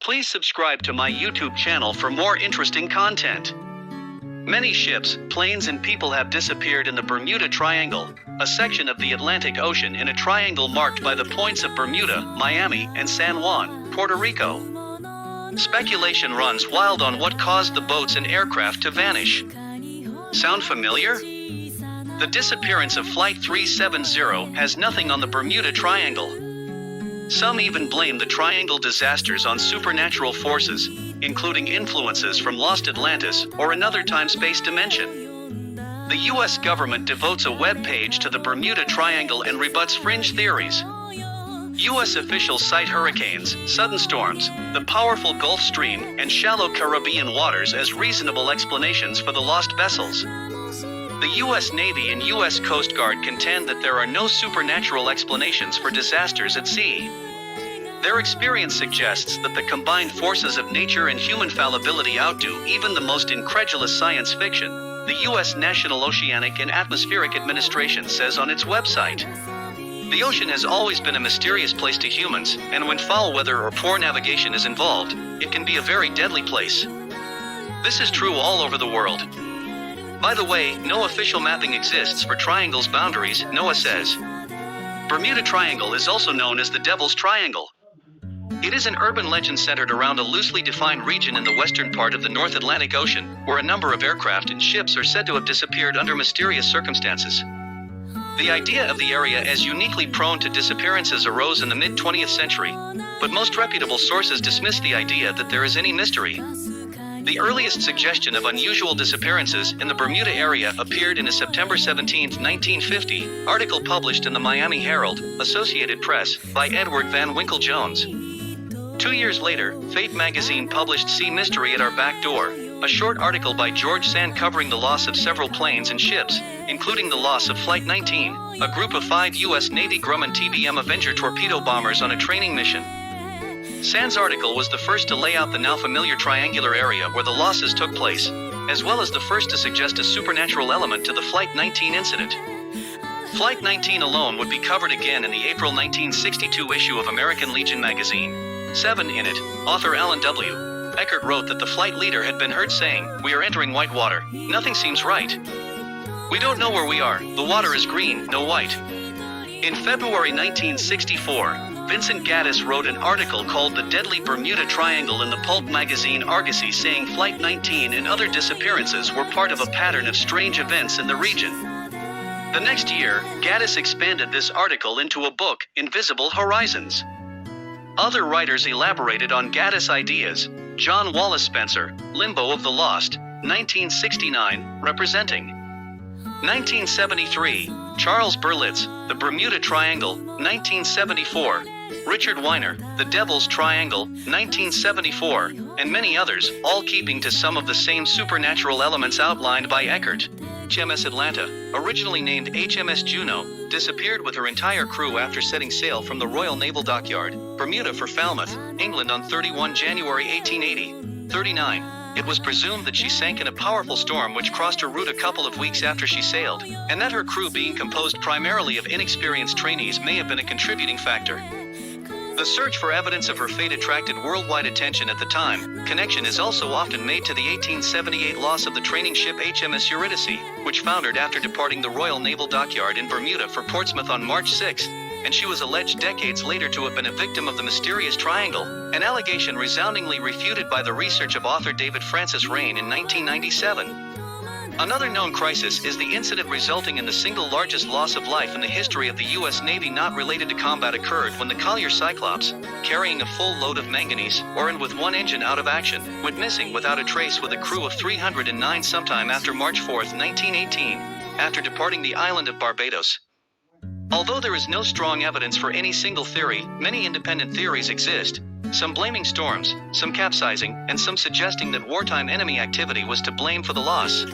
Please subscribe to my YouTube channel for more interesting content. Many ships, planes and people have disappeared in the Bermuda Triangle, a section of the Atlantic Ocean in a triangle marked by the points of Bermuda, Miami, and San Juan, Puerto Rico. Speculation runs wild on what caused the boats and aircraft to vanish. Sound familiar? The disappearance of Flight 370 has nothing on the Bermuda Triangle. Some even blame the triangle disasters on supernatural forces, including influences from lost Atlantis or another time-space dimension. The U.S. government devotes a web page to the Bermuda Triangle and rebuts fringe theories. U.S. officials cite hurricanes, sudden storms, the powerful Gulf Stream, and shallow Caribbean waters as reasonable explanations for the lost vessels. The U.S. Navy and U.S. Coast Guard contend that there are no supernatural explanations for disasters at sea. Their experience suggests that the combined forces of nature and human fallibility outdo even the most incredulous science fiction, the U.S. National Oceanic and Atmospheric Administration says on its website. The ocean has always been a mysterious place to humans, and when foul weather or poor navigation is involved, it can be a very deadly place. This is true all over the world. By the way, no official mapping exists for triangles' boundaries, NOAA says. Bermuda Triangle is also known as the Devil's Triangle. It is an urban legend centered around a loosely defined region in the western part of the North Atlantic Ocean, where a number of aircraft and ships are said to have disappeared under mysterious circumstances. The idea of the area as uniquely prone to disappearances arose in the mid-20th century, but most reputable sources dismiss the idea that there is any mystery. The earliest suggestion of unusual disappearances in the Bermuda area appeared in a September 17, 1950, article published in the Miami Herald, Associated Press, by Edward Van Winkle Jones. 2 years later, Fate magazine published Sea Mystery at Our Back Door, a short article by George Sand covering the loss of several planes and ships, including the loss of Flight 19, a group of 5 U.S. Navy Grumman TBM Avenger torpedo bombers on a training mission. Sand's article was the first to lay out the now familiar triangular area where the losses took place, as well as the first to suggest a supernatural element to the Flight 19 incident. Flight 19 alone would be covered again in the April 1962 issue of American Legion magazine. 7 in it, author Alan W. Eckert wrote that the flight leader had been heard saying, "We are entering white water. Nothing seems right. We don't know where we are. The water is green, no white." In February 1964, Vincent Gaddis wrote an article called The Deadly Bermuda Triangle in the pulp magazine Argosy, saying Flight 19 and other disappearances were part of a pattern of strange events in the region. The next year, Gaddis expanded this article into a book, Invisible Horizons. Other writers elaborated on Gaddis' ideas. John Wallace Spencer, Limbo of the Lost, 1969, representing. 1973, Charles Berlitz, The Bermuda Triangle, 1974, Richard Weiner, The Devil's Triangle, 1974, and many others, all keeping to some of the same supernatural elements outlined by Eckert. HMS Atlanta, originally named HMS Juno, disappeared with her entire crew after setting sail from the Royal Naval Dockyard, Bermuda for Falmouth, England on 31 January 1880. 39. It was presumed that she sank in a powerful storm which crossed her route a couple of weeks after she sailed, and that her crew, being composed primarily of inexperienced trainees, may have been a contributing factor. The search for evidence of her fate attracted worldwide attention at the time. Connection is also often made to the 1878 loss of the training ship HMS Eurydice, which foundered after departing the Royal Naval Dockyard in Bermuda for Portsmouth on March 6, and she was alleged decades later to have been a victim of the mysterious triangle, an allegation resoundingly refuted by the research of author David Francis Rain in 1997. Another known crisis is the incident resulting in the single largest loss of life in the history of the U.S. Navy not related to combat occurred when the collier Cyclops, carrying a full load of manganese, ore and with one engine out of action, went missing without a trace with a crew of 309 sometime after March 4, 1918, after departing the island of Barbados. Although there is no strong evidence for any single theory, many independent theories exist, some blaming storms, some capsizing, and some suggesting that wartime enemy activity was to blame for the loss.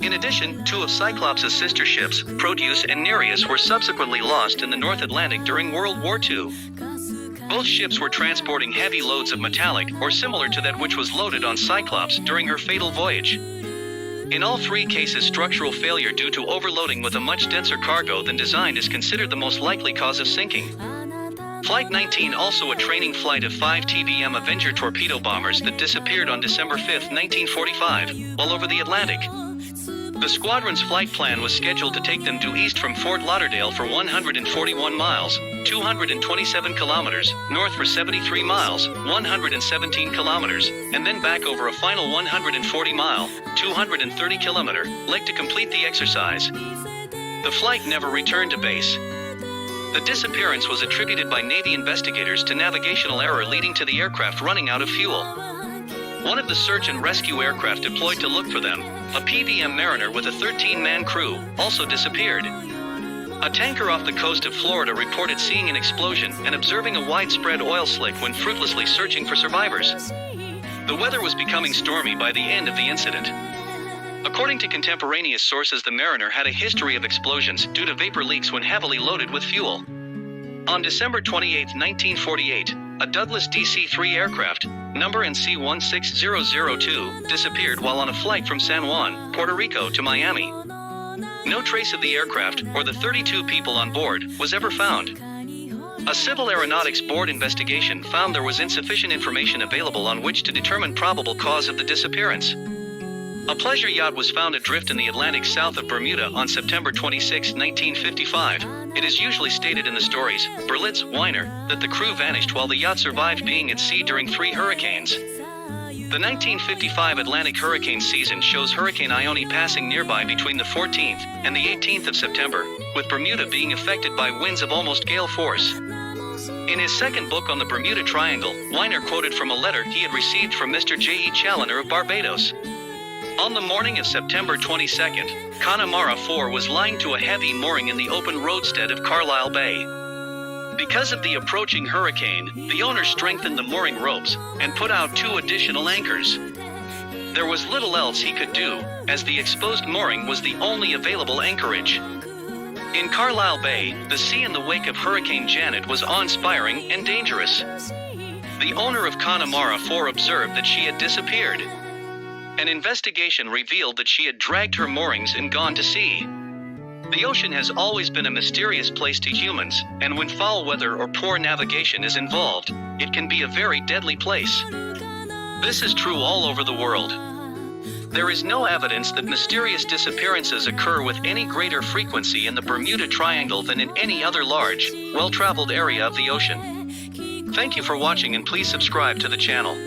In addition, 2 of Cyclops' sister ships, Proteus and Nereus, were subsequently lost in the North Atlantic during World War II. Both ships were transporting heavy loads of metallic, or similar to that which was loaded on Cyclops during her fatal voyage. In all 3 cases, structural failure due to overloading with a much denser cargo than designed is considered the most likely cause of sinking. Flight 19, also a training flight of 5 TBM Avenger torpedo bombers that disappeared on December 5, 1945, while over the Atlantic. The squadron's flight plan was scheduled to take them due east from Fort Lauderdale for 141 miles, 227 kilometers, north for 73 miles, 117 kilometers, and then back over a final 140-mile, 230-kilometer leg to complete the exercise. The flight never returned to base. The disappearance was attributed by Navy investigators to navigational error leading to the aircraft running out of fuel. One of the search and rescue aircraft deployed to look for them, a PBM Mariner with a 13-man crew, also disappeared. A tanker off the coast of Florida reported seeing an explosion and observing a widespread oil slick when fruitlessly searching for survivors. The weather was becoming stormy by the end of the incident. According to contemporaneous sources, the Mariner had a history of explosions due to vapor leaks when heavily loaded with fuel. On December 28, 1948, a Douglas DC-3 aircraft, number NC-16002, disappeared while on a flight from San Juan, Puerto Rico to Miami. No trace of the aircraft or the 32 people on board was ever found. A Civil Aeronautics Board investigation found there was insufficient information available on which to determine probable cause of the disappearance. A pleasure yacht was found adrift in the Atlantic south of Bermuda on September 26, 1955. It is usually stated in the stories, Berlitz, Weiner, that the crew vanished while the yacht survived being at sea during 3 hurricanes. The 1955 Atlantic hurricane season shows Hurricane Ione passing nearby between the 14th and the 18th of September, with Bermuda being affected by winds of almost gale force. In his second book on the Bermuda Triangle, Weiner quoted from a letter he had received from Mr. J.E. Challoner of Barbados. On the morning of September 22nd, Connemara 4 was lying to a heavy mooring in the open roadstead of Carlisle Bay. Because of the approaching hurricane, the owner strengthened the mooring ropes and put out 2 additional anchors. There was little else he could do, as the exposed mooring was the only available anchorage. In Carlisle Bay, the sea in the wake of Hurricane Janet was awe-inspiring and dangerous. The owner of Connemara 4 observed that she had disappeared. An investigation revealed that she had dragged her moorings and gone to sea. The ocean has always been a mysterious place to humans, and when foul weather or poor navigation is involved, it can be a very deadly place. This is true all over the world. There is no evidence that mysterious disappearances occur with any greater frequency in the Bermuda Triangle than in any other large, well-traveled area of the ocean. Thank you for watching, and please subscribe to the channel.